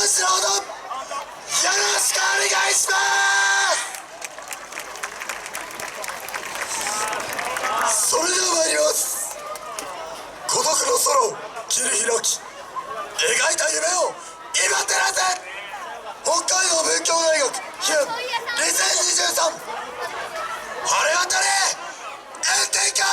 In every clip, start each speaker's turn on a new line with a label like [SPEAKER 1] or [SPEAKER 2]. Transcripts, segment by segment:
[SPEAKER 1] しのほどよろしくお願いします。それでは参ります。孤独の空を切り開き描いた夢を今照らせ。北海道文教大学ヒュン2023晴れ渡れ炎天下。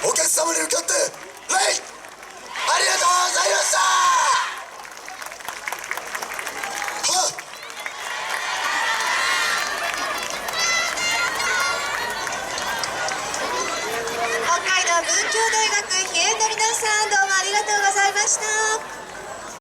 [SPEAKER 1] お客様に向かって礼。ありがとうございました。
[SPEAKER 2] 北海道文教大学飛燕の皆さん、どうもありがとうございました。